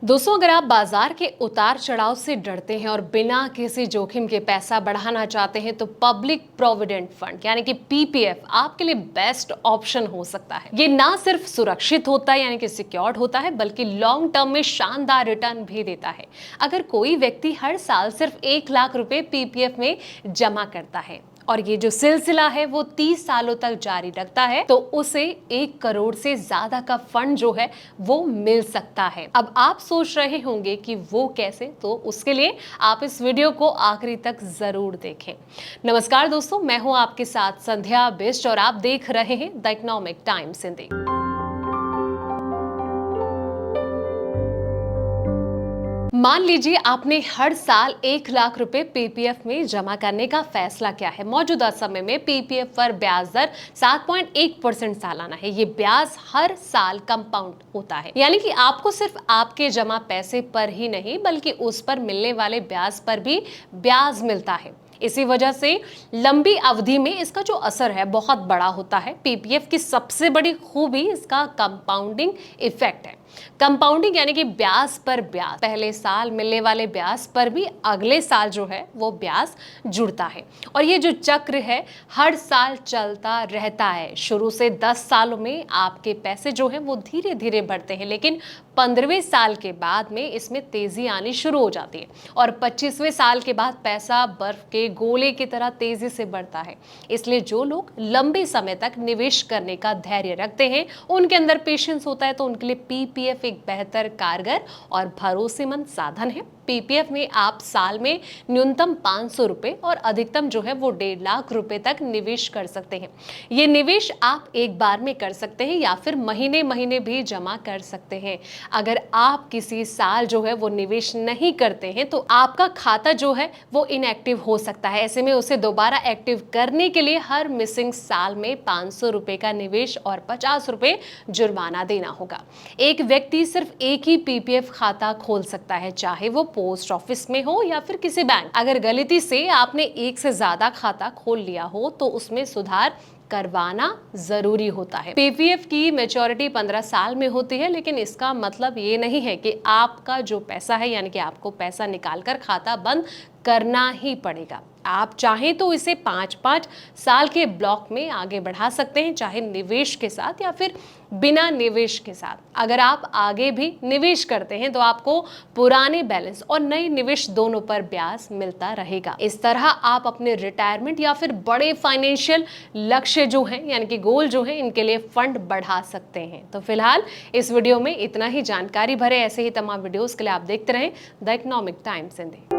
दोस्तों, अगर आप बाजार के उतार चढ़ाव से डरते हैं और बिना किसी जोखिम के पैसा बढ़ाना चाहते हैं तो पब्लिक प्रोविडेंट फंड यानी कि पीपीएफ आपके लिए बेस्ट ऑप्शन हो सकता है। ये ना सिर्फ सुरक्षित होता है यानी कि सिक्योर्ड होता है, बल्कि लॉन्ग टर्म में शानदार रिटर्न भी देता है। अगर कोई व्यक्ति हर साल सिर्फ 1 लाख रुपए पीपीएफ में जमा करता है और ये जो सिलसिला है वो 30 सालों तक जारी रखता है तो उसे 1 करोड़ से ज्यादा का फंड जो है वो मिल सकता है। अब आप सोच रहे होंगे कि वो कैसे, तो उसके लिए आप इस वीडियो को आखिरी तक जरूर देखें। नमस्कार दोस्तों, मैं हूं आपके साथ संध्या बिष्ट और आप देख रहे हैं द इकोनॉमिक टाइम्स हिंदी। मान लीजिए आपने हर साल 1 लाख रुपए पीपीएफ में जमा करने का फैसला किया है। मौजूदा समय में पीपीएफ पर ब्याज दर 7.1% सालाना है। ये ब्याज हर साल कंपाउंड होता है, यानी कि आपको सिर्फ आपके जमा पैसे पर ही नहीं बल्कि उस पर मिलने वाले ब्याज पर भी ब्याज मिलता है। इसी वजह से लंबी अवधि में इसका जो असर है बहुत बड़ा होता है। पीपीएफ की सबसे बड़ी खूबी इसका कंपाउंडिंग इफेक्ट है। कंपाउंडिंग यानी कि ब्याज पर ब्याज, पहले साल मिलने वाले ब्याज पर भी अगले साल जो है वो ब्याज जुड़ता है और ये जो चक्र है हर साल चलता रहता है। शुरू से 10 सालों में आपके पैसे जो है वो धीरे धीरे बढ़ते हैं, लेकिन 15वें साल के बाद में इसमें तेजी आनी शुरू हो जाती है और 25वें साल के बाद पैसा बर्फ के गोले की तरह तेजी से बढ़ता है। इसलिए जो लोग लंबे समय तक निवेश करने का धैर्य रखते हैं, उनके अंदर पेशेंस होता है, तो उनके लिए पीपीएफ एक बेहतर, कारगर और भरोसेमंद साधन है। पीपीएफ में आप साल में न्यूनतम 500 रुपए और अधिकतम जो है वो 1.5 लाख रुपए तक निवेश कर सकते हैं। ये निवेश आप एक बार में कर सकते हैं या फिर महीने महीने भी जमा कर सकते हैं। अगर आप किसी साल जो है वो निवेश नहीं करते हैं तो आपका खाता जो है वो इनएक्टिव हो सकता है। ऐसे में उसे दोबारा एक्टिव करने के लिए हर मिसिंग साल में 500 रुपए का निवेश और 50 रुपए जुर्माना देना होगा। एक व्यक्ति सिर्फ एक ही पीपीएफ खाता खोल सकता है, चाहे वो पोस्ट ऑफिस में हो या फिर किसी बैंक। अगर गलती से आपने एक से ज्यादा खाता खोल लिया हो तो उसमें सुधार करवाना जरूरी होता है। पीपीएफ की मैच्योरिटी 15 साल में होती है, लेकिन इसका मतलब ये नहीं है कि आपका जो पैसा है यानी कि आपको पैसा निकालकर खाता बंद करना ही पड़ेगा। आप चाहें तो इसे 5-5 साल के ब्लॉक में आगे बढ़ा सकते हैं, चाहे निवेश के साथ या फिर बिना निवेश के साथ। अगर आप आगे भी निवेश करते हैं तो आपको पुराने बैलेंस और नए निवेश दोनों पर ब्याज मिलता रहेगा। इस तरह आप अपने रिटायरमेंट या फिर बड़े फाइनेंशियल लक्ष्य जो हैं यानी कि गोल जो हैं, इनके लिए फंड बढ़ा सकते हैं। तो फिलहाल इस वीडियो में इतना ही। जानकारी भरे ऐसे ही तमाम वीडियोस के लिए आप देखते रहें द इकोनॉमिक टाइम्स हिंदी।